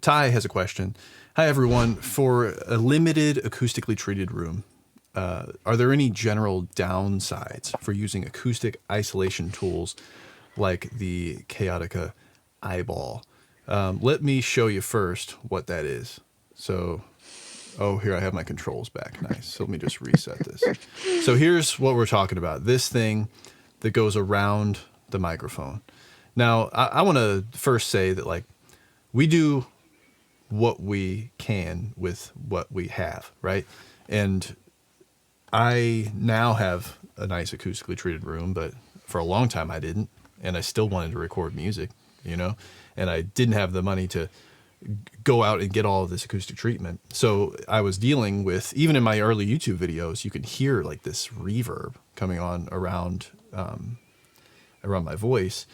Ty has a question. Hi, everyone. For a limited acoustically treated room, are there any general downsides for using acoustic isolation tools like the Kaotica Eyeball? Let me show you first what that is. So, oh, here I have my controls back. Nice. So let me just reset this. So here's what we're talking about. This thing that goes around the microphone. Now, I want to first say that, like, we do what we can with what we have, right? And I now have a nice acoustically treated room, but for a long time I didn't, and I still wanted to record music, you know, and I didn't have the money to go out and get all of this acoustic treatment. So I was dealing with, even in my early YouTube videos, you can hear like this reverb coming on around my voice.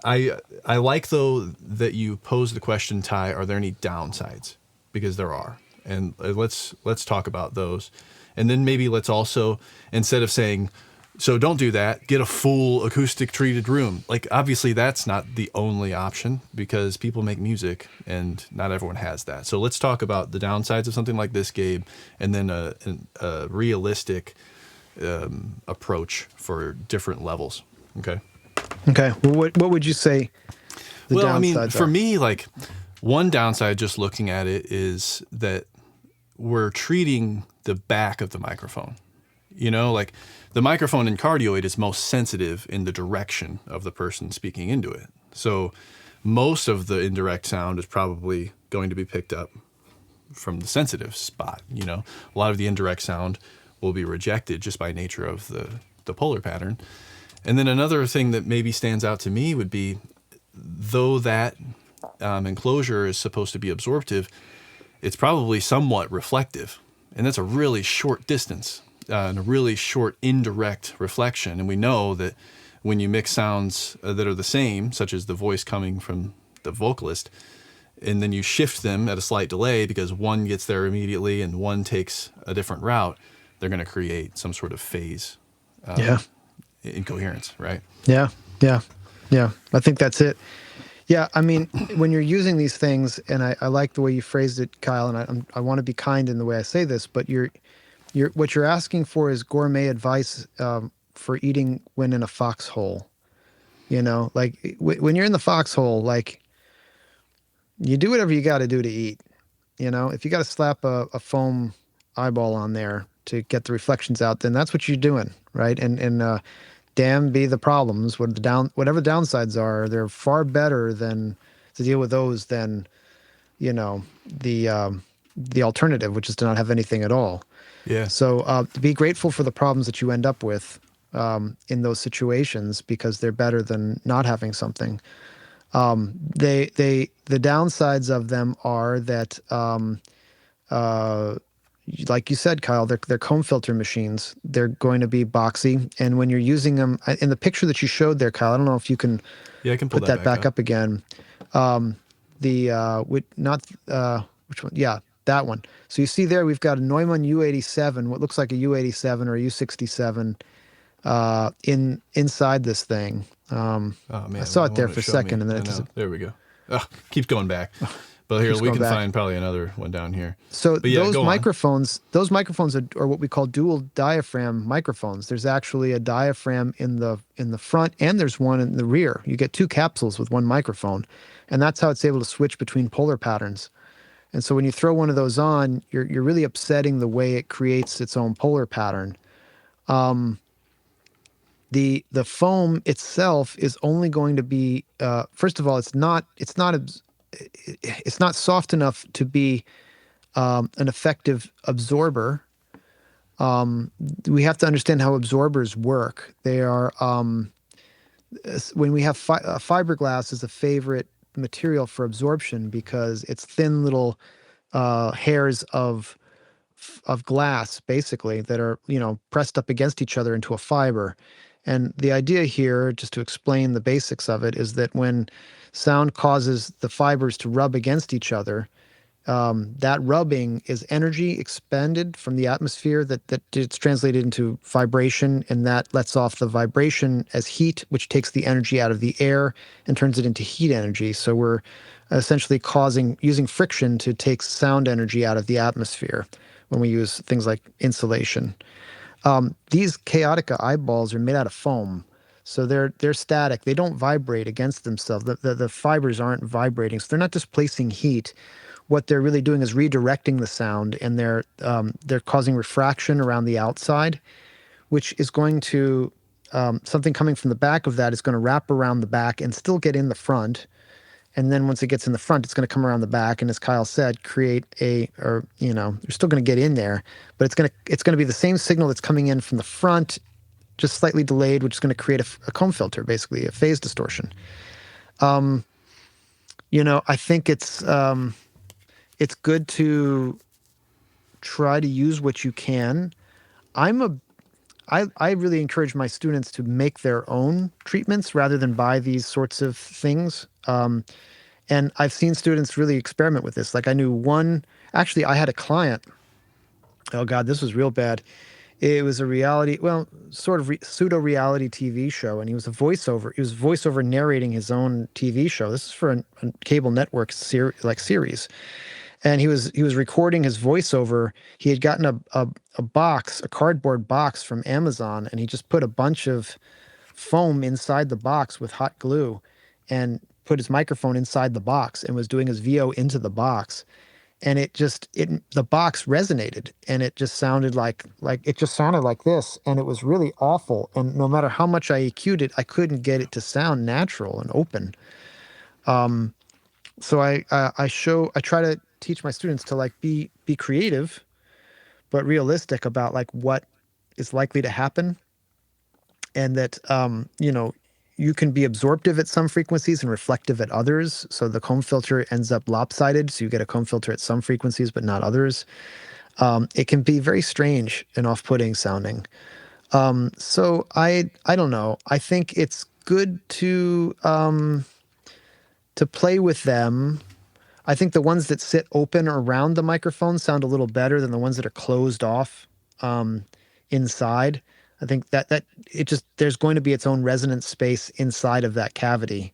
I like, though, that you pose the question, Ty, are there any downsides? Because there are. And let's talk about those. And then maybe let's also, instead of saying, so don't do that, get a full acoustic treated room. Like, obviously that's not the only option, because people make music and not everyone has that. So let's talk about the downsides of something like this, Gabe, and then a realistic approach for different levels. Okay. Okay. Well, what would you say the downsides I mean, are? for me, like, one downside just looking at it is that we're treating the back of the microphone. You know, like, the microphone in cardioid is most sensitive in the direction of the person speaking into it. So most of the indirect sound is probably going to be picked up from the sensitive spot. You know, a lot of the indirect sound will be rejected just by nature of the polar pattern. And then another thing that maybe stands out to me would be, though that enclosure is supposed to be absorptive, it's probably somewhat reflective. And that's a really short distance and a really short indirect reflection. And we know that when you mix sounds that are the same, such as the voice coming from the vocalist, and then you shift them at a slight delay because one gets there immediately and one takes a different route, they're going to create some sort of phase. Incoherence, right? Yeah. I think that's it. Yeah, I mean, when you're using these things, and I like the way you phrased it, Kyle, and I want to be kind in the way I say this, but what you're asking for is gourmet advice for eating when in a foxhole. You know, like when you're in the foxhole, like, you do whatever you got to do to eat. You know, if you got to slap a foam eyeball on there to get the reflections out, then that's what you're doing, right? And damn be the problems. Whatever the downsides are, they're far better than to deal with those than, you know, the alternative, which is to not have anything at all. Yeah. So be grateful for the problems that you end up with in those situations, because they're better than not having something. The downsides of them are that, like you said, Kyle, they're comb filter machines. They're going to be boxy, and when you're using them, in the picture that you showed there, Kyle, I don't know if you can, I can pull put that back up again. Which one? Yeah, that one. So you see there, we've got a Neumann U87, what looks like a U87 or a U67 inside this thing. Oh, man, I saw it there for a second, and then it just, there we go. Keeps going back. But here we can find probably another one down here. So those microphones are what we call dual-diaphragm microphones. There's actually a diaphragm in the front, and there's one in the rear. You get two capsules with one microphone, and that's how it's able to switch between polar patterns. And so when you throw one of those on, you're really upsetting the way it creates its own polar pattern. The foam itself is only going to be, first of all, it's not soft enough to be an effective absorber. We have to understand how absorbers work. They are, when we have fiberglass is a favorite material for absorption, because it's thin little hairs of glass, basically, that are, you know, pressed up against each other into a fiber. And the idea here, just to explain the basics of it, is that when sound causes the fibers to rub against each other, that rubbing is energy expended from the atmosphere that it's translated into vibration, and that lets off the vibration as heat, which takes the energy out of the air and turns it into heat energy. So we're essentially using friction to take sound energy out of the atmosphere when we use things like insulation. These Kaotica eyeballs are made out of foam, so they're static. They don't vibrate against themselves. The fibers aren't vibrating, so they're not displacing heat. What they're really doing is redirecting the sound, and they're causing refraction around the outside, which is going to something coming from the back of that is going to wrap around the back and still get in the front. And then once it gets in the front, it's going to come around the back, and as Kyle said, create you're still going to get in there, but it's going to be the same signal that's coming in from the front, just slightly delayed, which is going to create a comb filter, basically a phase distortion. I think it's good to try to use what you can. I really encourage my students to make their own treatments rather than buy these sorts of things. And I've seen students really experiment with this. Like actually, I had a client. Oh God, this was real bad. It was sort of pseudo-reality TV show, and he was voiceover narrating his own TV show. This is for a cable network series. And he was recording his voiceover. He had gotten a cardboard box from Amazon, and he just put a bunch of foam inside the box with hot glue and put his microphone inside the box and was doing his VO into the box. And the box resonated, and it just sounded like this, and it was really awful. And no matter how much I EQ'd it, I couldn't get it to sound natural and open. So I try to teach my students to be creative, but realistic about what is likely to happen, and that you can be absorptive at some frequencies and reflective at others. So the comb filter ends up lopsided, so you get a comb filter at some frequencies but not others. It can be very strange and off-putting sounding. So I don't know. I think it's good to play with them. I think the ones that sit open around the microphone sound a little better than the ones that are closed off inside. I think that there's going to be its own resonance space inside of that cavity.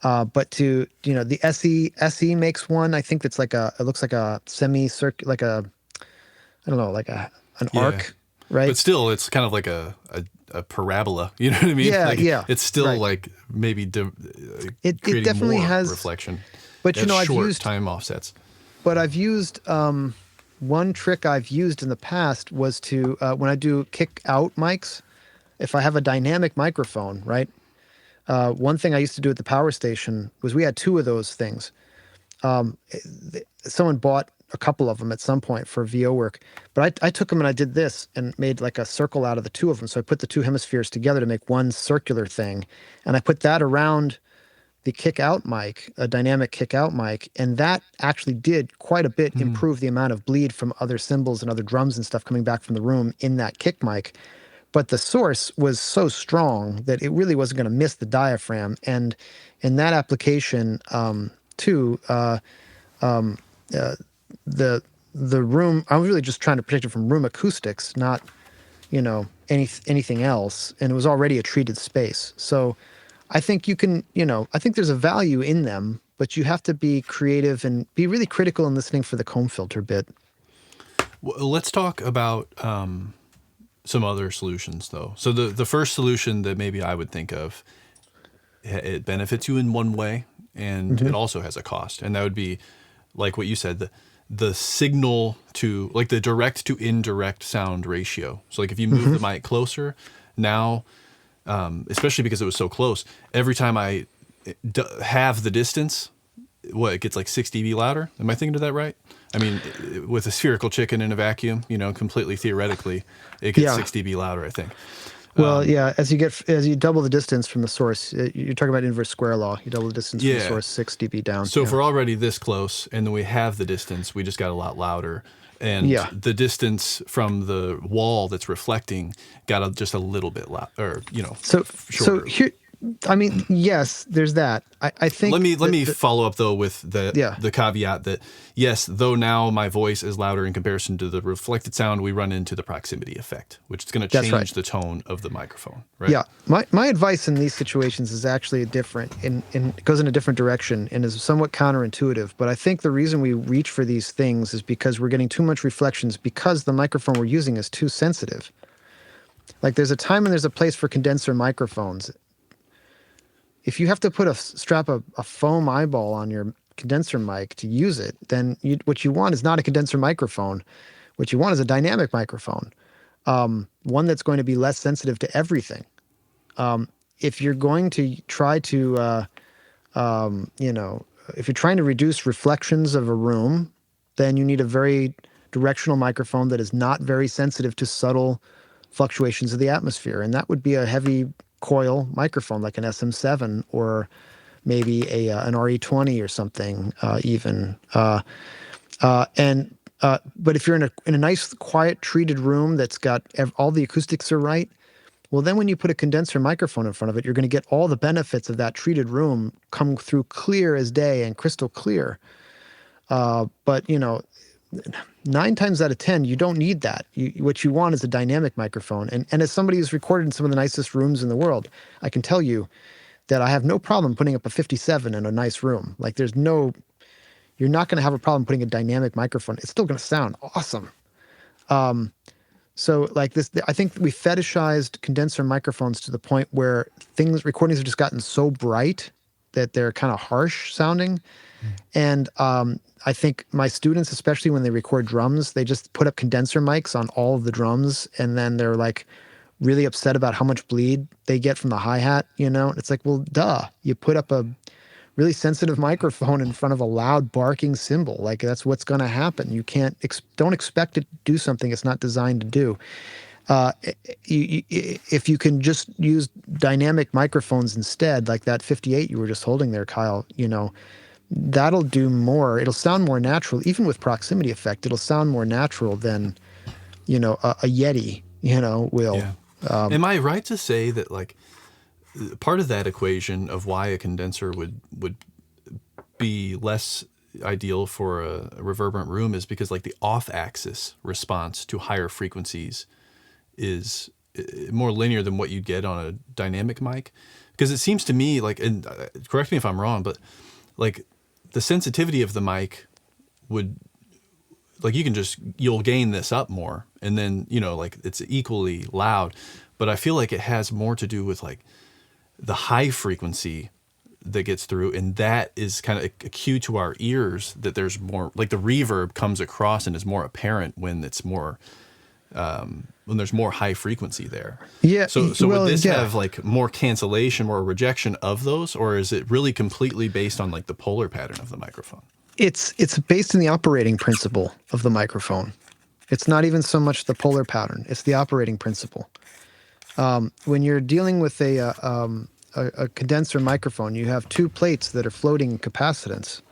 But the SE makes one. I think that's it looks like a semicircular, I don't know, an arc, right? But still, it's kind of like a parabola. You know what I mean? Yeah. It's still right. Maybe It creating definitely more has reflection. But I've short used time offsets. But I've used one trick I've used in the past was to when I do kick out mics, if I have a dynamic microphone, right? One thing I used to do at the power station was we had two of those things. Someone bought a couple of them at some point for VO work, but I took them and I did this and made a circle out of the two of them. So I put the two hemispheres together to make one circular thing, and I put that around the kick-out mic, a dynamic kick-out mic, and that actually did quite a bit improve the amount of bleed from other cymbals and other drums and stuff coming back from the room in that kick mic. But the source was so strong that it really wasn't going to miss the diaphragm. And in that application, too, the room, I was really just trying to protect it from room acoustics, not anything else. And it was already a treated space, so I think you can, I think there's a value in them, but you have to be creative and be really critical in listening for the comb filter bit. Well, let's talk about some other solutions, though. So the first solution that maybe I would think of, it benefits you in one way, and it also has a cost. And that would be, like what you said, the signal to, the direct to indirect sound ratio. So if you move the mic closer, now... especially because it was so close, every time I have the distance, it gets 6 dB louder. Am I thinking of that right? I mean, with a spherical chicken in a vacuum, completely theoretically, it gets 6 dB louder, I think. Well, as you double the distance from the source, you're talking about inverse square law. You double the distance from the source, 6 dB down. So if we're already this close and then we have the distance, we just got a lot louder. And the distance from the wall that's reflecting got just a little bit loud, or shorter. So I mean, yes, there's that. I Let think me follow up though with yeah, the caveat that yes, though now my voice is louder in comparison to the reflected sound, we run into the proximity effect, which is going to that's right. change the tone of the microphone, right? Yeah, my advice in these situations is actually different, and it goes in a different direction and is somewhat counterintuitive. But I think the reason we reach for these things is because we're getting too much reflections because the microphone we're using is too sensitive. Like there's a time and there's a place for condenser microphones. If you have to put strap a foam eyeball on your condenser mic to use it, then what you want is not a condenser microphone. What you want is a dynamic microphone, one that's going to be less sensitive to everything. If you're going to try to, you know, if you're trying to reduce reflections of a room, then you need a very directional microphone that is not very sensitive to subtle fluctuations of the atmosphere. And that would be a heavy coil microphone like an SM7 or maybe an RE20 or something even. But if you're in a nice, quiet, treated room that's got all the acoustics are right, well, then when you put a condenser microphone in front of it, you're going to get all the benefits of that treated room come through clear as day and crystal clear. But, you know, 9 times out of 10, you don't need that. What you want is a dynamic microphone. And as somebody who's recorded in some of the nicest rooms in the world, I can tell you that I have no problem putting up a 57 in a nice room. Like you're not going to have a problem putting a dynamic microphone. It's still going to sound awesome. So like this, I think we fetishized condenser microphones to the point where recordings have just gotten so bright that they're kind of harsh sounding. And I think my students, especially when they record drums, they just put up condenser mics on all of the drums, and then they're like really upset about how much bleed they get from the hi-hat, you know? It's like, well, duh, you put up a really sensitive microphone in front of a loud barking cymbal. Like that's what's going to happen. You don't expect it to do something it's not designed to do. Uh, if you can just use dynamic microphones instead, like that 58 you were just holding there, Kyle, you know, that'll do more. It'll sound more natural, even with proximity effect. It'll sound more natural than, you know, a Yeti, you know, will. Yeah. Am I right to say that like part of that equation of why a condenser would be less ideal for a reverberant room is because like the off-axis response to higher frequencies is more linear than what you get on a dynamic mic? Because it seems to me like, and correct me if I'm wrong, but like the sensitivity of the mic would, like you'll gain this up more, and then, you know, like it's equally loud, but I feel like it has more to do with like the high frequency that gets through, and that is kind of a cue to our ears that there's more, like the reverb comes across and is more apparent when it's more when there's more high frequency there. Yeah. So well, would this yeah. have like more cancellation, more rejection of those, or is it really completely based on like the polar pattern of the microphone? It's based in the operating principle of the microphone. It's not even so much the polar pattern. It's the operating principle. When you're dealing with a condenser microphone, you have two plates that are floating in capacitance,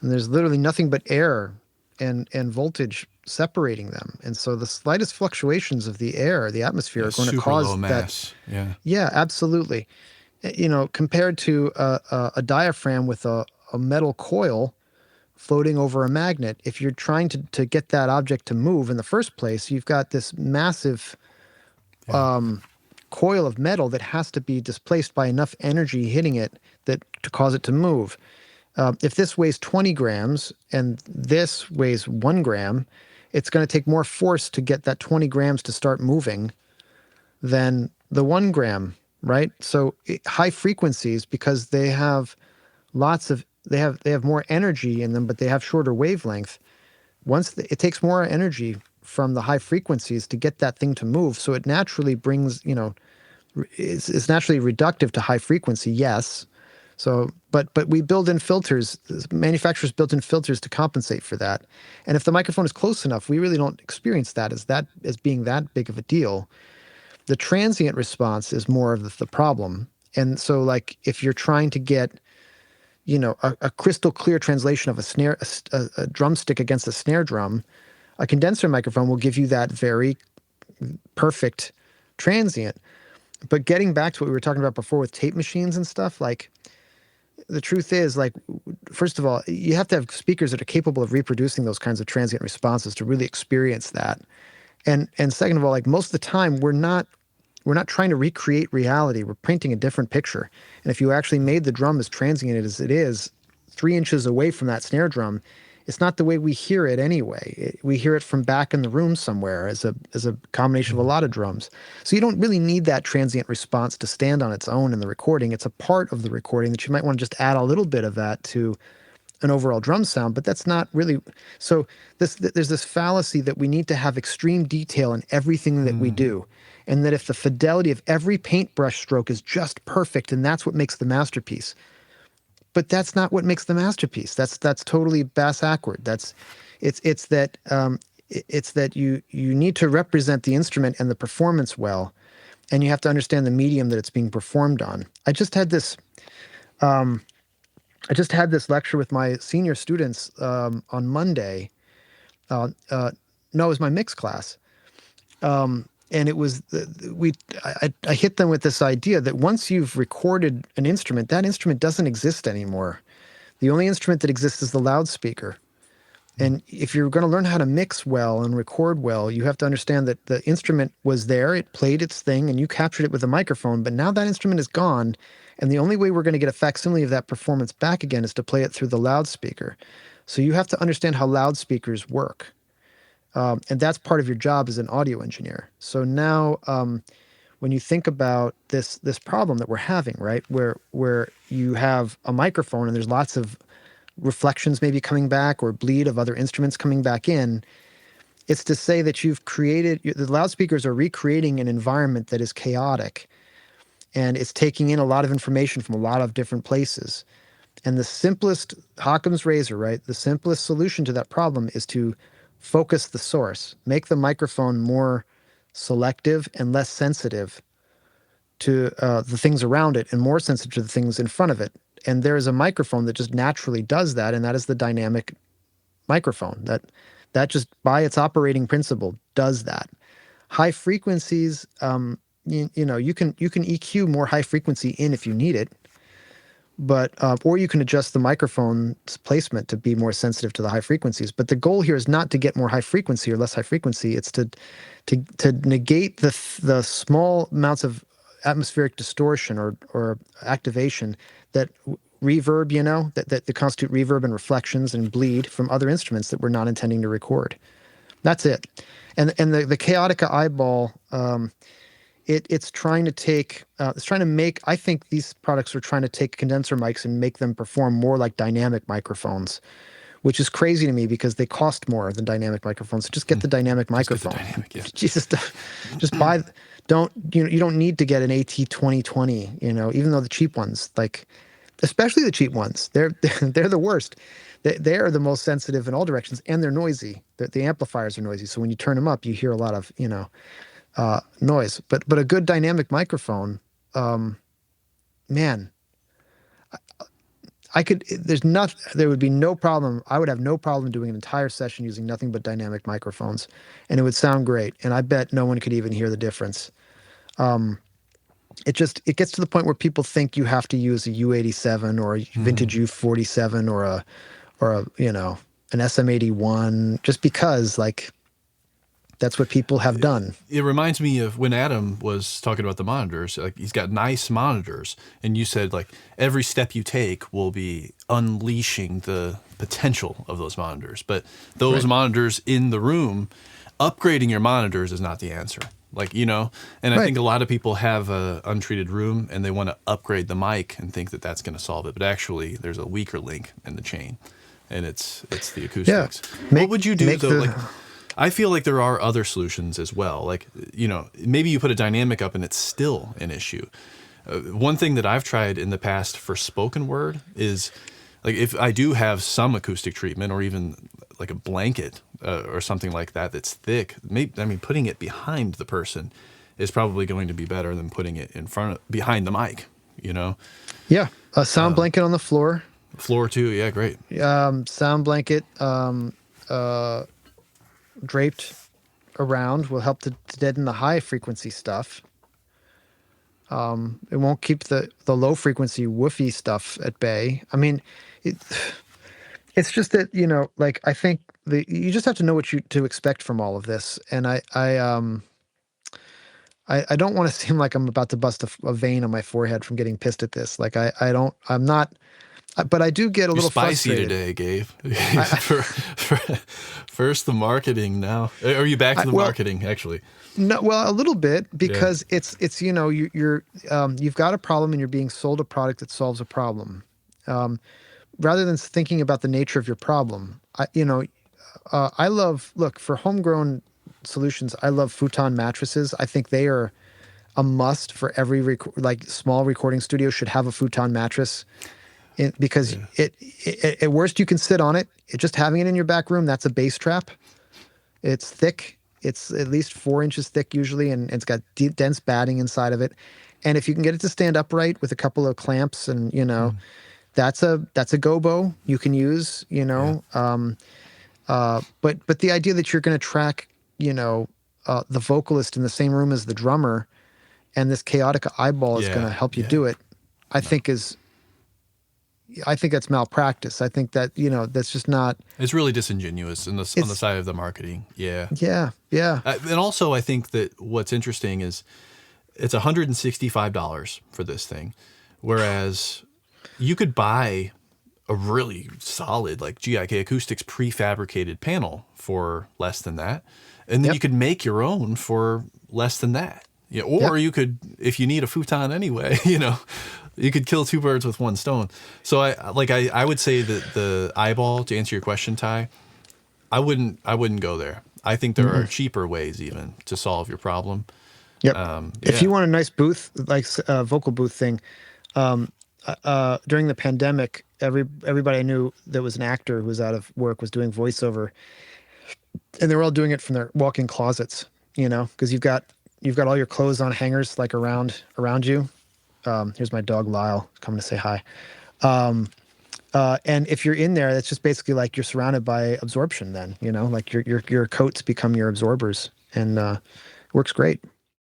and there's literally nothing but air and voltage separating them. And so the slightest fluctuations of the air, the atmosphere, Yeah, are going to super low cause that. mass. Yeah. Yeah, absolutely. You know, compared to a diaphragm with a metal coil floating over a magnet, if you're trying to get that object to move in the first place, you've got this massive Yeah. coil of metal that has to be displaced by enough energy hitting it to cause it to move. If this weighs 20 grams and this weighs 1 gram, it's going to take more force to get that 20 grams to start moving than the 1 gram, right? So high frequencies, because they have they have more energy in them, but they have shorter wavelength. It takes more energy from the high frequencies to get that thing to move. So it naturally brings, you know, it's naturally reductive to high frequency, yes. So, but we build in filters. Manufacturers built in filters to compensate for that. And if the microphone is close enough, we really don't experience that as being that big of a deal. The transient response is more of the problem. And so, like, if you're trying to get, you know, a crystal clear translation of a drumstick against a snare drum, a condenser microphone will give you that very perfect transient. But getting back to what we were talking about before with tape machines and stuff, like the truth is, like, first of all, you have to have speakers that are capable of reproducing those kinds of transient responses to really experience that. And second of all, like most of the time, we're not trying to recreate reality. We're painting a different picture. And if you actually made the drum as transient as it is, 3 inches away from that snare drum, it's not the way we hear it anyway. We hear it from back in the room somewhere as a combination of a lot of drums. So you don't really need that transient response to stand on its own in the recording. It's a part of the recording that you might want to just add a little bit of that to an overall drum sound, but that's not really. So there's this fallacy that we need to have extreme detail in everything that we do, and that if the fidelity of every paintbrush stroke is just perfect, and that's what makes the masterpiece. But that's not what makes the masterpiece. That's totally bass-ackward. It's that you need to represent the instrument and the performance well, and you have to understand the medium that it's being performed on. I just had this lecture with my senior students on Monday. No, it was my mix class, and it was I hit them with this idea that once you've recorded an instrument, that instrument doesn't exist anymore. The only instrument that exists is the loudspeaker. And if you're going to learn how to mix well and record well, you have to understand that the instrument was there, it played its thing, and you captured it with a microphone. But now that instrument is gone, and the only way we're going to get a facsimile of that performance back again is to play it through the loudspeaker. So you have to understand how loudspeakers work. And that's part of your job as an audio engineer. So now, when you think about this problem that we're having, right, where you have a microphone and there's lots of reflections maybe coming back or bleed of other instruments coming back in, it's to say that the loudspeakers are recreating an environment that is chaotic, and it's taking in a lot of information from a lot of different places. And the simplest, Occam's razor, right? The simplest solution to that problem is to focus the source, make the microphone more selective and less sensitive to the things around it and more sensitive to the things in front of it. And there is a microphone that just naturally does that, and that is the dynamic microphone. That just by its operating principle does that. High frequencies, you can EQ more high frequency in if you need it, but or you can adjust the microphone's placement to be more sensitive to the high frequencies. But the goal here is not to get more high frequency or less high frequency. It's to negate the small amounts of atmospheric distortion or activation that reverb, that constitute reverb and reflections and bleed from other instruments that we're not intending to record. That's it. And the Kaotica Eyeball, it's trying to make, I think these products are trying to take condenser mics and make them perform more like dynamic microphones, which is crazy to me because they cost more than dynamic microphones. So just get the dynamic microphone. Get the dynamic, yeah. Just buy. You don't need to get an AT2020. Even though the cheap ones, like especially the cheap ones, they're the worst. They are the most sensitive in all directions, and they're noisy. The amplifiers are noisy, so when you turn them up, you hear a lot of noise. But a good dynamic microphone, man. There would be no problem. I would have no problem doing an entire session using nothing but dynamic microphones, and it would sound great. And I bet no one could even hear the difference. It gets to the point where people think you have to use a U87 or a vintage U47 or an SM81 just because that's what people have done. It reminds me of when Adam was talking about the monitors. Like he's got nice monitors, and you said like every step you take will be unleashing the potential of those monitors. But those monitors in the room, upgrading your monitors is not the answer. And I think a lot of people have a untreated room and they want to upgrade the mic and think that that's going to solve it. But actually, there's a weaker link in the chain, and it's the acoustics. Yeah. What would you do though? I feel like there are other solutions as well. Maybe you put a dynamic up and it's still an issue. One thing that I've tried in the past for spoken word is if I do have some acoustic treatment or even like a blanket or something like that that's thick, putting it behind the person is probably going to be better than putting it behind the mic, Yeah. A sound blanket on the floor. Floor too. Yeah, great. Sound blanket, draped around will help to deaden the high frequency stuff. It won't keep the low frequency woofy stuff at bay. I mean, it, it's just that, like, I think you just have to know what you to expect from all of this. And I don't want to seem like I'm about to bust a vein on my forehead from getting pissed at this. Like, I'm not, but I do get a You're little spicy frustrated. today, Gabe. I, First the marketing now. Are you back to the well, marketing, actually? no, well, a little bit, Yeah. because it's you've got a problem and you're being sold a product that solves a problem. Rather than thinking about the nature of your problem, I love, look, for homegrown solutions, I love futon mattresses. I think they are a must for every like small recording studio should have a futon mattress, because Yeah. at worst you can sit on it. Just having it in your back room, that's a bass trap. It's thick. It's at least 4 inches thick usually, and it's got dense batting inside of it. And if you can get it to stand upright with a couple of clamps, and that's a gobo you can use. Yeah. But the idea that you're going to track, the vocalist in the same room as the drummer, and this Kaotica Eyeball is going to Yeah. help you Yeah. do it, I No. think is I think that's malpractice. I think that, that's just not. It's really disingenuous on the It's side of the marketing. Yeah. yeah, yeah, And also, I think that what's interesting is it's $165 for this thing, whereas you could buy a really solid, like, GIK Acoustics prefabricated panel for less than that, and then yep, you could make your own for less than that. Yeah, yep. or you could, if you need a futon anyway, you could kill two birds with one stone. So I would say that the eyeball, to answer your question, Ty, I wouldn't go there. I think there are cheaper ways even to solve your problem. Yep. If Yeah. you want a nice booth, like vocal booth thing, during the pandemic, everybody I knew that was an actor who was out of work was doing voiceover, and they were all doing it from their walk-in closets. Because you've got all your clothes on hangers, like around you. Here's my dog Lyle coming to say hi. And if you're in there, that's just basically like you're surrounded by absorption. Then like your coats become your absorbers, and works great.